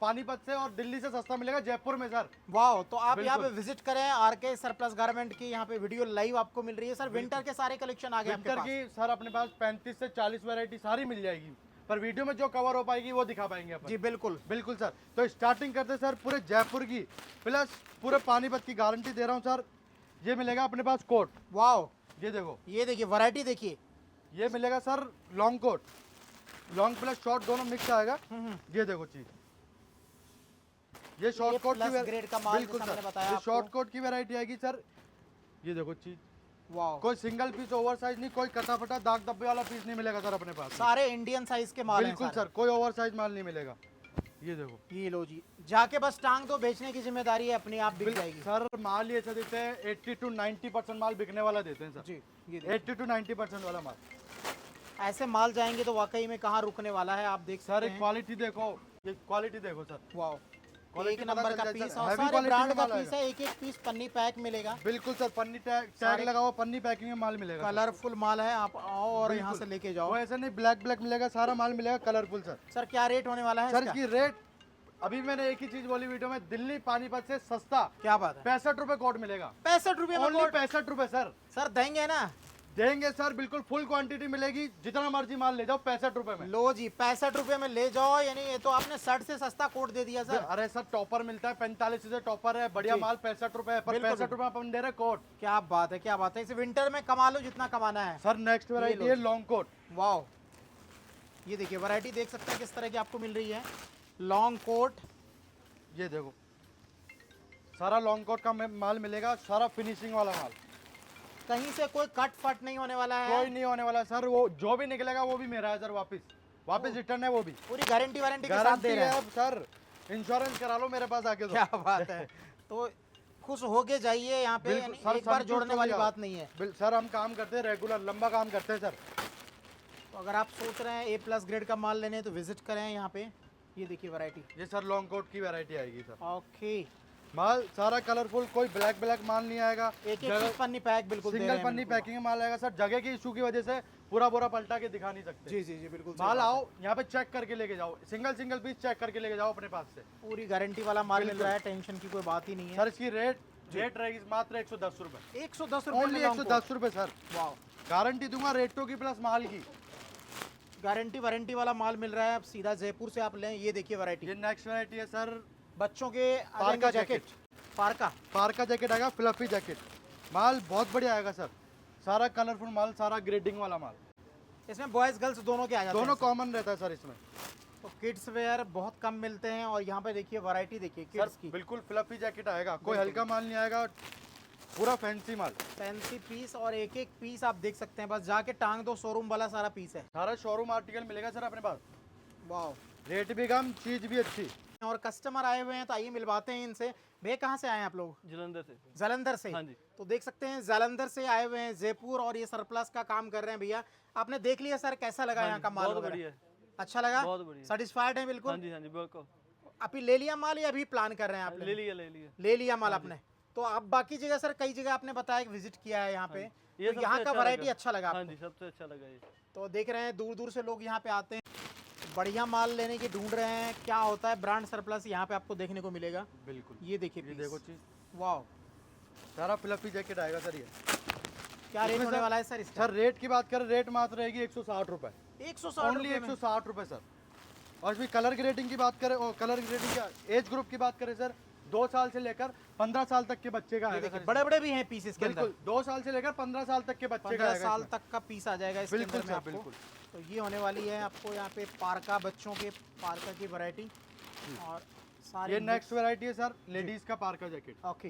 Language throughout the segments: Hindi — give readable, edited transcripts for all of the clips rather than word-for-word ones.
पानीपत से और दिल्ली से सस्ता मिलेगा जयपुर में सर। वाह, तो आप यहाँ पे विजिट करें आरके सरप्लस गारमेंट की, यहाँ पे वीडियो लाइव आपको मिल रही है सर। विंटर के सारे कलेक्शन आ गए आपके विंटर पास? की सर अपने पास 35 से 40 वैरायटी सारी मिल जाएगी, पर वीडियो में जो कवर हो पाएगी वो दिखा पाएंगे अपन। जी बिल्कुल बिल्कुल सर। तो स्टार्टिंग करते हैं सर पूरे जयपुर की प्लस पूरे पानीपत की गारंटी दे रहा हूँ सर। ये मिलेगा अपने पास कोट। वाह, ये देखो, ये देखिए वैरायटी देखिए। ये मिलेगा sir long coat, long plus short दोनों मिक्स आएगा। ये देखो चीज, ये शॉर्ट कोट की ग्रेड का माल बिल्कुल जैसा मैंने सर, बताया ये आपको। शॉर्ट कोट की वैरायटी आएगी सर। ये देखो चीज, वाह, कोई सिंगल पीस ओवर साइज नहीं, कोई कटा फटा दाग धब्बे वाला पीस नहीं मिलेगा सर अपने पास। सारे इंडियन साइज के माल हैं बिल्कुल सारे। सर, कोई ओवर साइज माल नहीं मिलेगा। ये देखो, ये लो जी, जाके बस टांग दो, बेचने की जिम्मेदारी है अपनी, आप बिक जाएगी। सर माल ये ऐसा देते हैं 80 to 90% माल बिकने वाला देते हैं सर जी, ये देखिए। 80 to 90% वाला माल। ऐसे माल जाएंगे तो वाकई में कहाँ रुकने वाला है, आप देख सर सकते हैं। क्वालिटी देखो, ये क्वालिटी देखो सर। वाह, Quality एक पता नंबर चल का जाए पीस सर, और heavy सारे quality ब्रांड में का माल पीस है। एक एक पीस पन्नी पैक मिलेगा। बिल्कुल सर, पन्नी टैग सारे- लगा हुआ, पन्नी पैकिंग में माल मिलेगा सर। कलरफुल माल है, आप आओ और यहाँ बिल्कुल। से लेके जाओ। वो ऐसा नहीं ब्लैक ब्लैक मिलेगा, सारा माल मिलेगा कलरफुल सर। सर क्या रेट होने वाला है सर इसका? इसकी रेट अभी मैंने एक ही चीज बोली वीडियो में, दिल्ली पानीपत से सस्ता क्या बात है, 65 रुपए कोट मिलेगा। 65 रुपये में ओनली कोट? 65 रुपए सर। सर देंगे ना? देंगे सर, बिल्कुल फुल क्वांटिटी मिलेगी, जितना मर्जी माल ले जाओ 65 रुपए में। लो जी, 65 रुपये में ले जाओ। यानी ये तो आपने 60 से सस्ता कोट दे दिया सर। अरे सर टॉपर मिलता है 45 से टॉपर है, बढ़िया जी। माल 65 रुपए है, पर बिल्कुल, 65 रुपए अपन दे रहे कोट। क्या बात है, क्या बात है। इस विंटर में कमा लो जितना कमाना है। सर नेक्स्ट वैरायटी है लॉन्ग कोट। वाह, ये देखिए वैरायटी देख सकते हैं किस तरह की आपको मिल रही है। लॉन्ग कोट, ये देखो, सारा लॉन्ग कोट का माल मिलेगा, सारा फिनिशिंग वाला माल, कहीं से कोई कट फट नहीं होने वाला है। कोई नहीं होने वाला सर। वो जो भी निकलेगा वो भी मेरा है सर, वापस रिटर्न है वो भी। पूरी गारंटी वारंटी के साथ गारंटी दे रहे है हैं। अब सर, इंश्योरेंस करा लो मेरे पास आके तो। क्या बात है। तो खुश होके जाइए यहाँ पे, बिल्कुल यानी सर, एक बार संतुष्ट जोड़ने हो वाली जाओ। बात नहीं है। सर हम काम करते हैं रेगुलर, लंबा काम करते हैं सर। तो अगर आप सोच रहे हैं A+ ग्रेड का माल लेने तो विजिट करें यहाँ पे। ये देखिए वैरायटी। ये सर लॉन्ग कोट की वैरायटी आएगी सर। ओके, माल सारा कलरफुल, कोई ब्लैक ब्लैक माल नहीं आएगा। एक एक पीस पन्नी पैक बिल्कुल दे रहे सिंगल हैं पन्नी बिल्कुल। पैकिंग में माल आएगा सर। जगह की इशू की वजह से पूरा बोरा पलटा के दिखा नहीं सकते। जी जी जी बिल्कुल सही माल बात है। आओ यहाँ पे चेक करके लेके जाओ, सिंगल पीस चेक करके लेके जाओ अपने पास से। पूरी गारंटी वाला माल मिल बिल्कुल। रहा है, टेंशन की कोई बात ही नहीं है। सर इसकी रेट रहेगी मात्र 110 रुपए, 110 रुपये ओनली 110 रुपए सर। वाह, गारंटी दूंगा रेटों की प्लस माल की। गारंटी वारंटी वाला माल मिल रहा है। आप सीधा जयपुर से आप लें। ये देखिए वैरायटी, ये नेक्स्ट वैरायटी है सर, बच्चों के पारका जैकेट। पारका, पार्का जैकेट आएगा, फ्लफी जैकेट। माल बहुत बढ़िया आएगा सर, सारा कलरफुल माल, सारा ग्रेडिंग वाला माल। इसमें बॉयज गर्ल्स दोनों के आ जाते दोनों हैं। कॉमन रहता है सर इसमें। तो किड्स वेयर बहुत कम मिलते हैं और यहाँ पे देखिए वैरायटी देखिए किड्स सर की। बिल्कुल फ्लफी जैकेट आएगा, कोई हल्का माल नहीं आएगा, पूरा फैंसी माल। फैंसी पीस और एक एक पीस आप देख सकते हैं, बस जाके टांग दो, शोरूम वाला सारा पीस है। सारा शोरूम आर्टिकल मिलेगा सर अपने पास, वाह, रेट भी कम, चीज भी अच्छी। और कस्टमर आए हुए हैं तो आइए मिलवाते हैं इनसे। भैया कहाँ से आए हैं आप लोग? जलंधर से। जालंधर से। हाँ जी। तो देख सकते हैं जालंधर से आए हुए हैं जयपुर, और ये सरप्लस का काम कर रहे हैं भैया। आपने देख लिया सर, कैसा लगा यहाँ का माल बहुत वगैरह? बढ़िया है। अच्छा लगा? बहुत बढ़िया। सेटिस्फाइड है हाँ बिल्कुल? जी, हाँ जी, बिल्कुल। अभी ले लिया माल या अभी प्लान कर रहे हैं आप? ले लिया, ले लिया। ले लिया माल आपने। तो आप बाकी जगह सर, कई जगह आपने बताया कि विजिट किया है यहाँ पे, ये तो यहाँ का वैरायटी अच्छा लगा हाँ आपको? जी, सबसे अच्छा लगा ये। तो देख रहे हैं दूर दूर से लोग यहाँ पे आते हैं, बढ़िया माल लेने की ढूंढ रहे हैं। क्या होता है ब्रांड सरप्लस यहाँ पे आपको देखने को मिलेगा। बिल्कुल, ये देखिए ये piece। देखो चीज, वाह, सारा फ्लफी जैकेट आएगा सर। ये क्या रेट इसमें होने सर- वाला है सर इसका? सर रेट की बात करें, रेट मात्र रहेगी 160 रुपए, 160 ओनली रुपये में। 160 रुपए सर। और इसमें कलर ग्रेडिंग की बात करें, और कलर ग्रेडिंग का एज ग्रुप की बात करें सर, 2 साल से लेकर 15 साल तक के बच्चे का ये आएगा देखिए सर। बड़े बड़े भी हैं पीस इसके अंदर। बिल्कुल, 2 साल से लेकर 15 साल तक के बच्चे का 15 आएगा साल इसमें। तक का पीस आ जाएगा इसके बिल्कुल अंदर में सर, आपको। बिल्कुल। तो ये होने वाली है आपको यहाँ पे पारका, बच्चों के पारका की वैरायटी। और सारे ये नेक्स्ट वैरायटी है सर, लेडीज का पार्का जैकेट। ओके,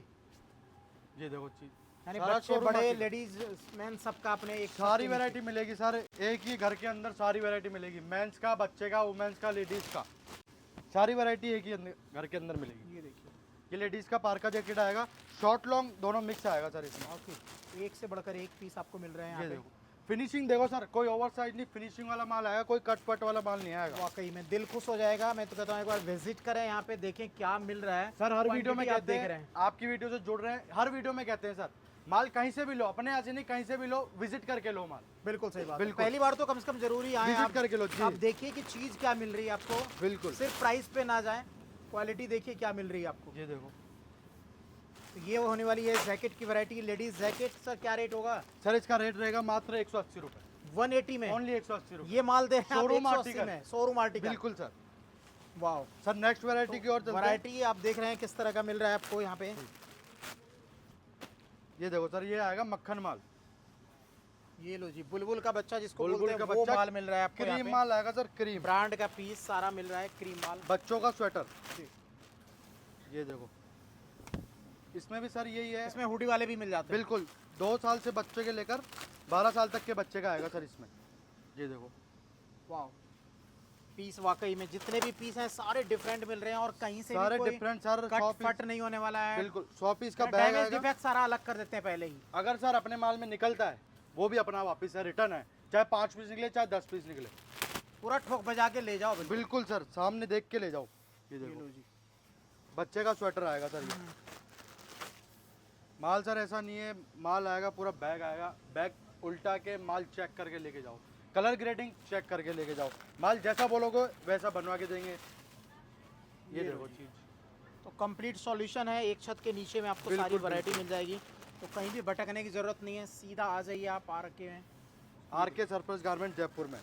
ये देखो चीज, यानी सारा बच्चे showroom बड़े आर्टिकल। लेडीज मैन सबका अपने एक सारी वैरायटी मिलेगी सर, एक ही घर के अंदर सारी वैरायटी मिलेगी। मेंस का, बच्चे का, वुमेन्स का, लेडीज का, सारी वैरायटी एक ही घर के अंदर मिलेगी। ये देखिए, ये लेडीज का पार्का जैकेट आएगा, शॉर्ट लॉन्ग दोनों मिक्स आएगा सर इसमें। ओके, एक से बढ़कर एक पीस आपको मिल रहे हैं ये यहाँ पे। देखो फिनिशिंग देखो सर, कोई ओवर साइज नहीं, फिनिशिंग वाला माल आएगा, कोई कट पट वाला माल नहीं आएगा। वाकई में दिल खुश हो जाएगा। मैं तो कहता हूँ एक बार विजिट करें यहाँ पे, देखें क्या मिल रहा है। सर हर वीडियो में Quantity आप कहते देख हैं, रहे हैं। आपकी वीडियो से जुड़ रहे हैं, हर वीडियो में कहते हैं सर, माल कहीं से भी लो, अपने यहाँ से नहीं, कहीं से भी लो, विजिट करके लो माल। बिल्कुल सही बात है। बिल्कुल। पहली बार तो कम से कम जरूरी आए विजिट आप, करके लो जी। आप देखिए कि चीज क्या मिल रही है आपको, बिल्कुल सिर्फ प्राइस पे ना जाए। क्वालिटी देखिए क्या मिल रही है आपको। ये देखो तो ये होने वाली है जैकेट की वैरायटी, लेडीज जैकेट। सर क्या रेट होगा? सर, इसका रेट रहेगा मात्र 180 रुपये, 180 में ओनली 180 रुपये। ये माल दे रहे हैं आप शोरूम 180 आर्टिकल में, शोरूम आर्टिकल। बिल्कुल सर। वाह। सर नेक्स्ट वैरायटी की ओर चलते हैं। वैरायटी आप देख रहे हैं किस तरह का मिल रहा है आपको यहाँ पे। ये देखो सर, ये आएगा मक्खन माल, ये लो जी, बुलबुल का बच्चा जिसको बुलबुल बोलते हैं, का वो बच्चा, माल मिल रहा है आपको यहाँ क्रीम पे। माल आएगा सर, क्रीम ब्रांड का पीस सारा मिल रहा है, क्रीम माल। बच्चों का स्वेटर। जी। ये देखो, इसमें भी सर यही है, इसमें हुडी वाले भी मिल जाते हैं। बिल्कुल 2 साल से बच्चे के लेकर 12 साल तक के बच्चे का आएगा सर इसमें। ये देखो, वाह, पीस वाकई में जितने भी पीस हैं सारे डिफरेंट मिल रहे हैं और कहीं से सारे भी कोई डिफरेंट सर, कट 100 फट नहीं होने वाला है। बिल्कुल 100 पीस का बैग डैमेज आएगा। डिफेक्ट सारा अलग कर देते हैं पहले ही। अगर सर अपने माल में निकलता है वो भी अपना वापस है, रिटर्न है, चाहे 5 पीस निकले चाहे 10 पीस निकले, पूरा ठोक बजा के ले जाओ। बिल्कुल बिल्कुल सर, सामने देख के ले जाओ। ये ये देखो, लो जी। बच्चे का स्वेटर आएगा सर ये। माल सर ऐसा नहीं है, माल आएगा पूरा बैग आएगा, बैग उल्टा के माल चेक करके लेके जाओ, कलर ग्रेडिंग चेक करके लेके जाओ, माल जैसा बोलोगे वैसा बनवा के देंगे। ये लो देखो जी। चीज, तो कंप्लीट सॉल्यूशन है, एक छत के नीचे में आपको बिल्कुल, सारी वैरायटी मिल जाएगी। तो कहीं भी भटकने की जरूरत नहीं है, सीधा आ जाइए आप आर के में। RK सरप्लस गारमेंट जयपुर में।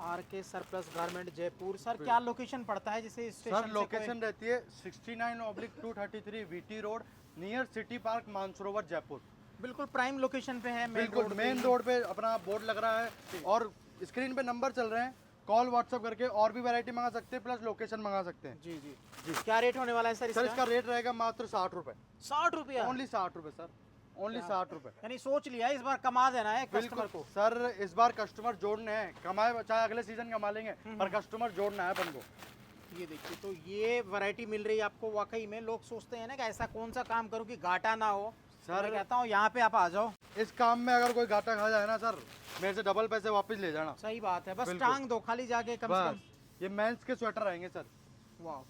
आर के सरप्लस गारमेंट जयपुर। सर क्या लोकेशन पड़ता है जिसे स्टेशन सर लोकेशन रहती है 69/233 VT road, near city park, Mansarovar, Jaipur. बिल्कुल प्राइम लोकेशन पे है, बिल्कुल मेन रोड पे अपना बोर्ड लग रहा है और स्क्रीन पे नंबर चल रहे हैं, कॉल व्हाट्सअप करके और भी वैरायटी मंगा सकते हैं, प्लस लोकेशन मंगा सकते हैं। जी जी जी। क्या रेट होने वाला है सर सर इसका? इसका रेट रहेगा मात्र 60 रुपए, 60 रुपया, ओनली 60 रुपए सर, ओनली 60 रुपए। यानी सोच लिया इस बार कमा देना है कस्टमर बिल्कुल को। सर, इस बार कस्टमर जोड़ने हैं, कमाए चाहे अगले सीजन कमा लेंगे, पर कस्टमर जोड़ना है अपन को। ये देखिए, तो ये वैरायटी मिल रही है आपको। वाकई में लोग सोचते हैं ना कि ऐसा कौन सा काम करूं कि घाटा ना हो। सर मैं कहता हूँ यहाँ पे आप आ जाओ। इस काम में अगर कोई घाटा खा जाए ना सर, मेरे से डबल पैसे वापस ले जाना। सही बात है, बस बिल्कुल। टांग दो खाली जाके कम से बस ये मेंस के स्वेटर आएंगे सर। कम। वाह,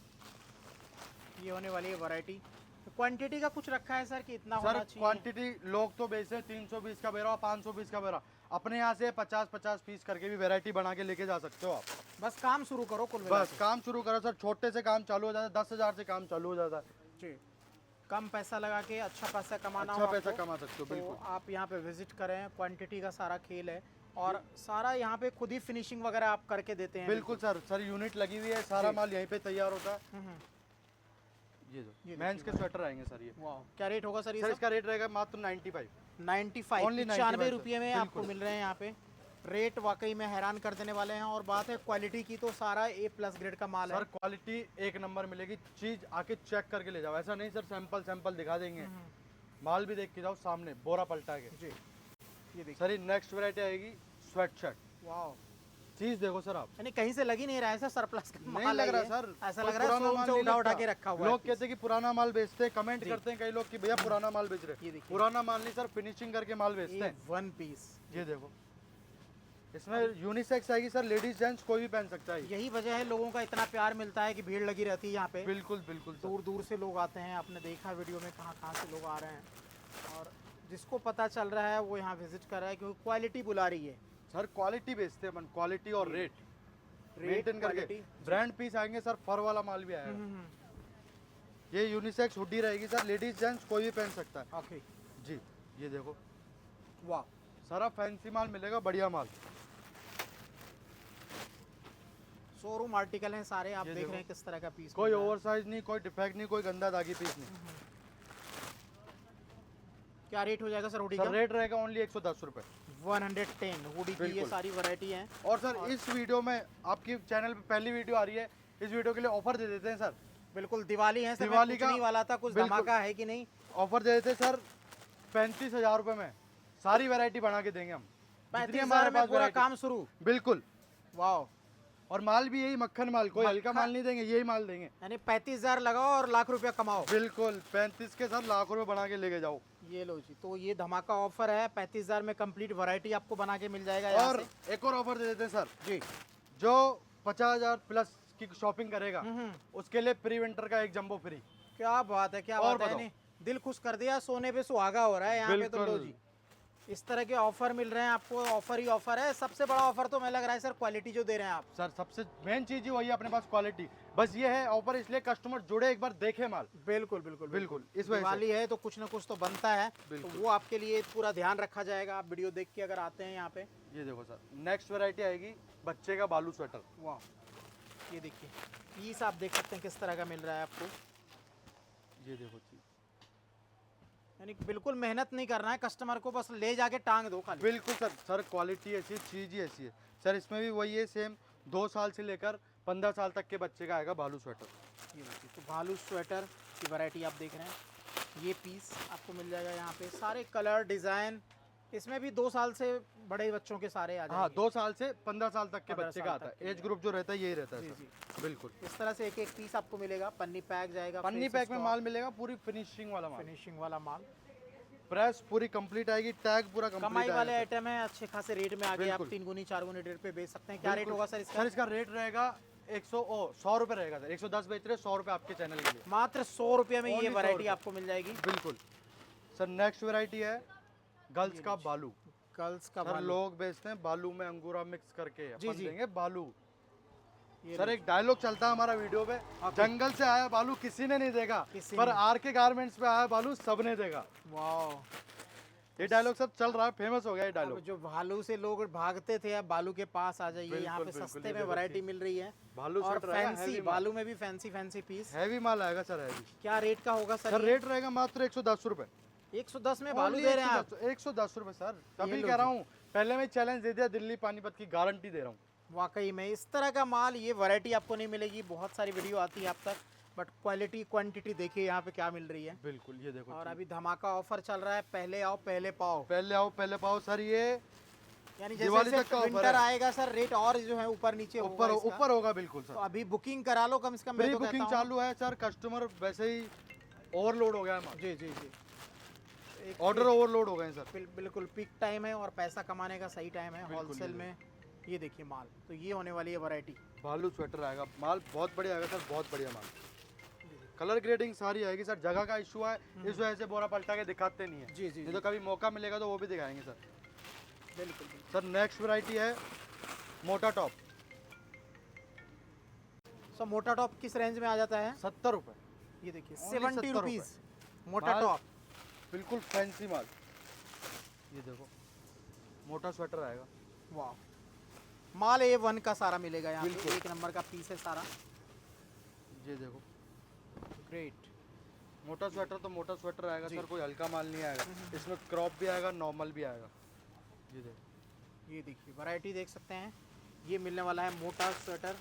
ये होने वाली है वैरायटी। तो क्वांटिटी का कुछ रखा है सर कि इतना सर होना चाहिए? क्वांटिटी लोग तो बेचते हैं 320 का बेरा, 520 का बेरा, अपने यहाँ से 50-50 पीस करके भी वैरायटी बना के लेके जा सकते हो आप। बस काम शुरू करो कुल मिला बस काम शुरू करो सर, छोटे से काम चालू हो जाता है, 10,000 से काम चालू हो जाता है, के। जी, कम पैसा लगा के अच्छा पैसा कमाना अच्छा हो पैसा आपको, कमा सकते हो। तो बिल्कुल आप यहाँ पे विजिट करें। क्वांटिटी का सारा खेल है और सारा यहाँ पे खुद ही फिनिशिंग वगैरह आप करके देते हैं। बिल्कुल सर, सर यूनिट लगी हुई है, सारा माल यहीं पे तैयार होता है। हम्म। ये ये जो मेंस के स्वेटर आएंगे सर ये। वाह, क्या रेट होगा सर ये सर सब? इसका रेट रहेगा मात्र 95, 95, Only 95 95 रुपये में बिल्कुल। आपको मिल रहे हैं यहाँ पे। रेट वाकई में हैरान कर देने वाले हैं। और बात है क्वालिटी की, तो सारा A+ ग्रेड का माल है। सर क्वालिटी एक नंबर मिलेगी, चीज आके चेक करके ले जाओ, ऐसा नहीं सर सैंपल दिखा देंगे, माल भी देख के जाओ सामने, बोरा पलटा के। जी, ये देखिए। सर ये नेक्स्ट वैरायटी आएगी स्वेट शर्ट, वाह, चीज देखो सर आप, यानी कहीं से लग ही नहीं रहा है सर सरप्लस का नहीं माल लग है रहा ये। सर, ऐसा कोई लग रहा है पुराना शोरूम माल से नहीं उठा लगता। के रखा हुआ है लोग पीस। कहते हैं कि पुराना माल बेचते हैं, कमेंट जी। करते हैं कई लोग कि भैया पुराना माल बेच ये रहे, देखिए। पुराना माल नहीं सर, फिनिशिंग करके माल बेचते ये हैं। 1 पीस। ये देखो, इसमें यूनिसेक्स आएगी सर, लेडीज जेंट्स कोई भी पहन सकता है। यही वजह है लोगों का इतना प्यार मिलता है कि भीड़ लगी रहती है यहाँ पे। बिल्कुल बिल्कुल सर। दूर दूर से लोग आते हैं, आपने देखा वीडियो में कहाँ कहाँ से लोग आ रहे हैं। और जिसको पता चल रहा है वो यहाँ विजिट कर रहा है, क्योंकि क्वालिटी बुला रही है। सर क्वालिटी बेचते हैं अपन, क्वालिटी और रेट रेट मेंटेन करके। क्वालिटी। ब्रांड पीस आएंगे सर, फर वाला माल भी आएगा। ये यूनिसेक्स हुडी रहेगी सर, लेडीज जेंट्स कोई भी पहन सकता है। ओके, जी, ये देखो वाह, सारा फैंसी माल मिलेगा, बढ़िया माल। शोरूम आर्टिकल हैं सारे। आप ये देख देखो। रहे हैं किस तरह का पीस। कोई ओवर साइज नहीं, कोई डिफेक्ट नहीं, कोई गंदा दागी पीस नहीं। क्या रेट हो जाएगा सर हुडी सर का? रेट रहेगा ओनली 110 रुपए। 110 हुडी की ये बिल्कुल। सारी वैरायटी है। और सर इस वीडियो में आपकी चैनल पे पहली वीडियो आ रही है, इस वीडियो के लिए ऑफर दे देते हैं सर। बिल्कुल दिवाली है सर, दिवाली मैं का- पूछने ही वाला था कुछ बिल्कुल। धमाका है कि नहीं। ऑफर दे देते हैं सर, 35,000 रुपए में सारी वैरायटी बना के देंगे हम। जितनी 35,000 में पूरा variety- काम शुरू। बिल्कुल, वाह, और माल भी यही मक्खन माल, कोई हल्का मक्खन- माल नहीं देंगे, यही माल देंगे। यानी 35,000 लगाओ और लाख रुपया कमाओ। बिल्कुल 35 के सर लाख रुपए बना के लेके जाओ। ये लो जी, तो ये धमाका ऑफर है। 35,000 में कंप्लीट वैरायटी आपको बना के मिल जाएगा यहाँ और से। एक और ऑफर दे देते हैं सर, जी, जो 50,000 प्लस की शॉपिंग करेगा हम्म, उसके लिए प्री विंटर का एक जंबो फ्री। क्या बात है, क्या और बात है। बताओ। यानी दिल खुश कर दिया, सोने पे सुहागा हो रहा है यहाँ पे। तो लो बिल्कुल। जी, इस तरह के ऑफर मिल रहे हैं आपको। ऑफर ही ऑफर है। सबसे बड़ा ऑफर तो मैं लग रहा है सर क्वालिटी जो दे रहे हैं आप। सर सबसे मेन चीज ही वही है अपने पास, क्वालिटी। बस ये है ऑफर, इसलिए कस्टमर जुड़े, एक बार देखे माल। बिल्कुल बिल्कुल बिल्कुल, इस वजह से। दिवाली है तो कुछ ना कुछ तो बनता है, तो बिल्कुल। वो आपके लिए पूरा ध्यान रखा जाएगा। आप वीडियो देख के अगर आते हैं यहाँ पे। ये देखो सर, नेक्स्ट वैरायटी आएगी बच्चे का बालू स्वेटर। वाह, ये देखिए पीस आप देख सकते हैं किस तरह का मिल रहा है आपको। ये देखो चीज, यानी कि बिल्कुल मेहनत नहीं करना है कस्टमर को, बस ले जाके टांग दो खाली। बिल्कुल सर। सर क्वालिटी ऐसी, चीज़ ही ऐसी है सर। इसमें भी वही है सेम, 2 साल से लेकर 15 साल तक के बच्चे का आएगा बालू स्वेटर। ये देखिए, तो भालू स्वेटर की वैरायटी आप देख रहे हैं। ये पीस आपको मिल जाएगा यहाँ पे, सारे कलर डिज़ाइन, इसमें भी 2 साल से बड़े बच्चों के सारे आ हाँ, जाएंगे। 2 साल से 15 साल तक के 15 बच्चे साल का आता तक के है। एज लिए। ग्रुप जो रहता है यही रहता है जी सर। जी, बिल्कुल। इस तरह से एक एक पीस आपको मिलेगा, पन्नी पैक जाएगा, पन्नी पैक में माल मिलेगा, पूरी फिनिशिंग वाला माल, फिनिशिंग वाला माल। प्रेस पूरी कंप्लीट आएगी, टैग पूरा कंप्लीट कमाई आएगा वाले सर। आइटम है, अच्छे खासे रेट में आगे आप बिल्कुल। 3 गुनी 4 गुनी रेट पे बेच सकते हैं। क्या रेट बिल्कुल। होगा सर इसका? सर इसका रेट रहेगा 100 रुपये रहेगा सर। 110 बेच रहे, 100 रुपये आपके चैनल के लिए। मात्र 100 रुपये में ये Only 100 वैरायटी रुपये। आपको मिल जाएगी। बिल्कुल सर। नेक्स्ट वैरायटी है गर्ल्स का बालू। गर्ल्स का सर भालू। लोग बेचते हैं बालू में अंगूरा मिक्स करके, जी, अपन जी। देंगे बालू। ये सर लो। एक डायलॉग चलता है हमारा वीडियो पे, जंगल से आया बालू किसी ने नहीं देगा, किसी पर ने। आर के गारमेंट्स पे आया बालू सबने देगा। वाह, ये डायलॉग सब चल रहा है, फेमस हो गया ये अब डायलॉग। जो भालू से लोग भागते थे, अब बालू के पास आ जाइए, यहाँ पे बिल्कुल, बिल्कुल, सस्ते ये में देखो वैरायटी चीज़। मिल रही है। बालू और स्वेटर आएगा, फैंसी heavy माल। बालू में भी फैंसी पीस। हैवी माल आएगा सर, हैवी। क्या रेट का होगा सर? सर रेट रहेगा मात्र 110 रुपए। 110 में बालू दे रहे हैं आप? 110 रुपए सर, ये तभी लो कह रहा जी। हूँ, पहले मैं चैलेंज दे दिया, दिल्ली पानीपत की गारंटी दे रहा हूँ। वाकई में इस तरह का माल, ये वैरायटी आपको नहीं मिलेगी। बहुत सारी वीडियो आती है आप तक, बट क्वालिटी क्वांटिटी देखिए यहाँ पे क्या मिल रही है। बिल्कुल, ये देखो और चीज़। अभी धमाका ऑफर चल रहा है, पहले आओ पहले पाओ। पहले आओ पहले पाओ सर। ये यानी दिवाली जैसे तक का ऑफर विंटर है। आएगा सर, रेट और जो है ऊपर नीचे ऊपर होगा इसका। ऊपर होगा बिल्कुल तो सर। अभी बुकिंग करा लो कम से कम। मैं प्री तो बुकिंग कहता हूँ। चालू है सर, कस्टमर वैसे ही ओवरलोड हो गया है माल। जी जी जी, एक ऑर्डर ओवरलोड हो गए हैं सर। बिल्कुल पीक टाइम है और पैसा कमाने का सही टाइम है बिल्कुल, होलसेल ये में। ये देखिए माल, तो ये होने वाली है वैरायटी। भालू स्वेटर आएगा, माल बहुत बढ़िया आएगा सर, बहुत बढ़िया माल। कलर ग्रेडिंग सारी आएगी सर। जगह का इशू है, इस वजह से बोरा पलटा के दिखाते नहीं है। जी जी नहीं तो कभी मौका मिलेगा तो वो भी दिखाएंगे सर। बिल्कुल। सर नेक्स्ट वैरायटी है मोटा टॉप। सो मोटा टॉप किस रेंज में आ जाता है? 70 रुपये। ये देखिए Only 70 70 रुपीज़ मोटा माल टॉप। बिल्कुल फैंसी माल। ये देखो मोटा स्वेटर आएगा। वाह, माल A1 का सारा मिलेगा यहाँ पे, बिल्कुल। 1 नंबर का पीस है सारा। ये देखो ग्रेट। मोटा स्वेटर तो मोटा स्वेटर आएगा जी। सर, कोई हल्का माल नहीं आएगा। इसमें क्रॉप भी आएगा, नॉर्मल भी आएगा। ये देखो, ये देखिए वैरायटी देख सकते हैं, ये मिलने वाला है मोटा स्वेटर।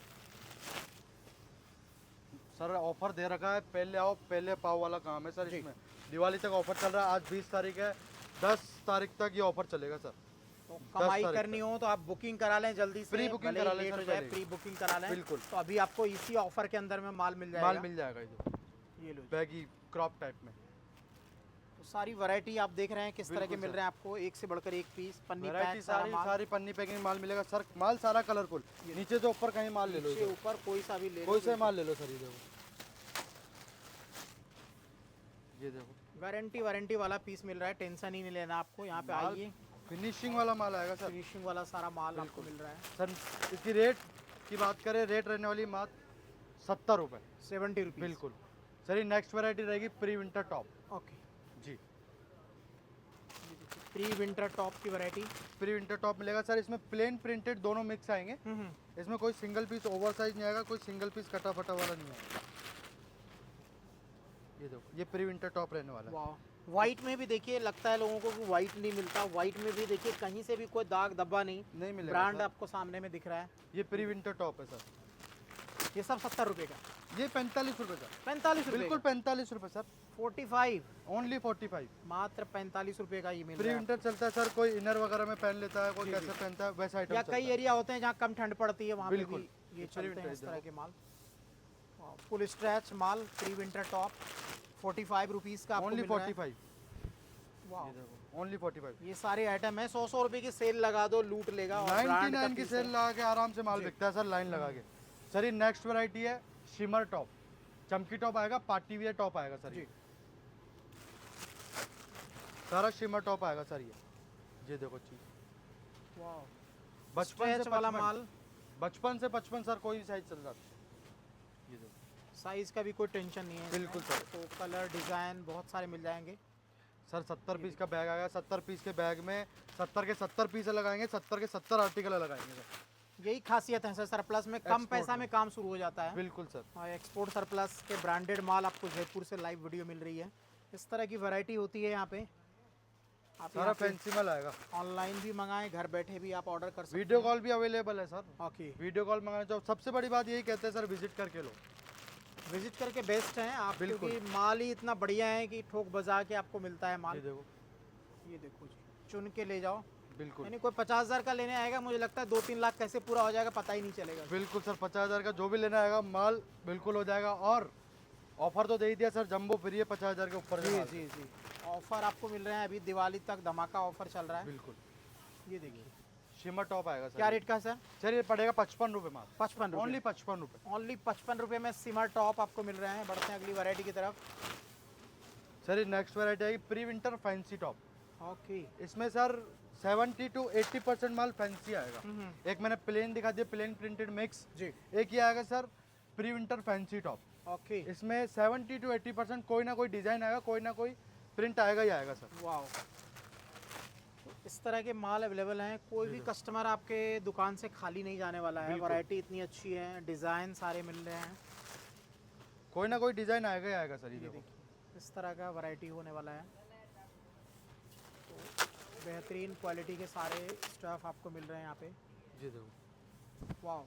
सर ऑफर दे रखा है, पहले आओ पहले पाओ वाला काम है सर। जी। इसमें दिवाली तक ऑफर चल रहा है, आज 20 तारीख है, 10 तारीख तक ये ऑफर चलेगा सर। तो कमाई तारीख करनी हो तो आप बुकिंग करा लें जल्दी से। Pre booking भले ही करा लें लेट सर हो जाए, पहले। प्री बुकिंग करा लें। बिल्कुल। तो अभी आपको इसी ऑफर के अंदर में माल मिल जाएगा। माल मिल जाएगा। ये देखो ये लो जी। बैगी क्रॉप टाइप में। तो सारी वैरायटी आप देख रहे हैं किस तरह के बिल्कुल मिल सर। रहे हैं आपको, एक से बढ़कर एक पीस, पन्नी वैरायटी पैक सारा सारी माल। सारी पन्नी पैकिंग माल मिलेगा सर। माल सारा कलरफुल, नीचे से ऊपर कहीं माल ले लो। नीचे इधर। ऊपर कोई सा भी ले लो। कोई से माल ले लो सर। ये देखो, ये देखो वारंटी वाला पीस मिल रहा है, टेंशन ही नहीं लेना आपको। यहाँ पे माल आइए, फिनिशिंग वाला माल आएगा सर। फिनिशिंग वाला सारा माल आपको मिल रहा है। सर इसकी रेट की बात करें, रेट रहने वाली मात्र 70 रुपये। 70 रुपीज़। बिल्कुल सर। ये नेक्स्ट वैरायटी रहेगी प्री विंटर टॉप। ओके, जी, प्री विंटर टॉप की वैरायटी। प्री विंटर टॉप मिलेगा सर। इसमें प्लेन प्रिंटेड दोनों मिक्स आएंगे। इसमें कोई सिंगल पीस ओवर साइज नहीं आएगा, कोई सिंगल पीस कटा फटा वाला नहीं आएगा। ये देखो, ये प्री विंटर टॉप रहने वाला है। वाह, वाइट में भी देखिए, लगता है लोगों को कि वाइट नहीं मिलता। वाइट में भी देखिए कहीं से भी कोई दाग धब्बा नहीं नहीं मिलेगा ब्रांड सर। आपको सामने में दिख रहा है। ये प्री विंटर टॉप है सर। ये सब 70 रुपये का। ये 45 रुपये सर। 45 रुपये बिल्कुल 45 रुपये सर। 45, ओनली 45। मात्र 45 रुपये का ये मिल प्री रहा है। विंटर चलता है सर, कोई इनर वगैरह में पहन लेता है, कोई कैसे पहनता है, वैसा आइटम या चलता कई है। एरिया होते हैं जहाँ कम ठंड पड़ती है, वहाँ पे बिल्कुल। भी ये प्री चलते विंटर हैं इस तरह देखो। के माल। फुल स्ट्रेच माल, प्री विंटर टॉप, 45 रुपीज़ का आपको ओनली मिल रहा है। 45। वाह, ये देखो ओनली 45। ये सारे आइटम है। 100 रुपये की सेल लगा दो, लूट लेगा। और ब्रांड का 99 की पीस सेल है। लगा के आराम से माल बिकता है सर, लाइन लगा के। सर ये नेक्स्ट वैरायटी है शिमर टॉप। चमकी टॉप आएगा, पार्टी वियर टॉप आएगा सर। ये सारा शिमर टॉप आएगा सर। ये देखो चीज, वाह, बचपन स्ट्रेच से वाला 55, माल। बचपन से 55 सर, कोई भी साइज चल रहा है। ये देखो साइज़ का भी कोई टेंशन नहीं है इसमें। बिल्कुल सर। तो कलर डिज़ाइन बहुत सारे मिल जाएंगे। सर 70 पीस का बैग आएगा। 70 पीस के बैग में 70 के 70 पीस लगाएंगे, 70 के 70 आर्टिकल लगाएंगे सर। यही खासियत है सर, सरप्लस में कम एक्सपोर्ट पैसा में। में काम शुरू हो जाता है। बिल्कुल सर। और एक्सपोर्ट सरप्लस के ब्रांडेड माल आपको जयपुर से लाइव वीडियो मिल रही है। इस तरह की वैरायटी होती है यहाँ पे। आप सारा यहाँ पे फैंसी माल आएगा। ऑनलाइन भी मंगाएं, घर बैठे भी आप ऑर्डर कर सकते वीडियो कॉल भी अवेलेबल है सर। हैं। ओके, वीडियो कॉल मंगाना चाहो, सबसे बड़ी बात यही कहते हैं सर, विजिट करके लो। विजिट करके बेस्ट हैं आप, बिल्कुल। क्योंकि माल ही इतना बढ़िया है कि ठोक बजा के आपको मिलता है ये माल। देखो। ये देखो जी, चुन के ले जाओ। बिल्कुल यानी कोई 50,000 का लेने आएगा, मुझे लगता है 2-3 लाख कैसे पूरा हो जाएगा पता ही नहीं चलेगा। बिल्कुल सर। 50,000 का जो भी लेना आएगा माल बिल्कुल हो जाएगा। और ऑफर तो दे ही दिया सर, जंबो फ्री है 50,000 के ऊपर। जी जी जी, ऑफर आपको मिल रहे हैं अभी, दिवाली तक धमाका ऑफर चल रहा है। बिल्कुल। ये देखिए, शिमर टॉप आएगा सर। क्या रेट का है सर? सर ये पड़ेगा 55 रुपये माल। 55 ओनली रुपये। 55 रुपये। ओनली 55 रुपये में सिमर टॉप आपको मिल रहे हैं। बढ़ते हैं अगली वैरायटी की तरफ। सर ये नेक्स्ट वैरायटी आएगी pre winter fancy top. Okay. इसमें सर 70 to 80% माल फैंसी आएगा। एक मैंने प्लेन दिखा दिया, प्लेन प्रिंटेड मिक्स। जी। एक ये आएगा sir pre winter fancy top. Okay. इसमें 70 to 80% कोई ना कोई डिजाइन आएगा, कोई ना कोई प्रिंट आएगा ही आएगा सर। वाओ, इस तरह के माल अवेलेबल हैं। कोई भी कस्टमर आपके दुकान से खाली नहीं जाने वाला है। बिल्कुल। वैरायटी इतनी अच्छी है, डिज़ाइन सारे मिल रहे हैं। कोई ना कोई डिजाइन आएगा ही आएगा सर। ये ये देखो। देखिए, इस तरह का वैरायटी होने वाला है। तो बेहतरीन क्वालिटी के सारे स्टफ आपको मिल रहे हैं यहाँ पे। जी देखो। वाओ,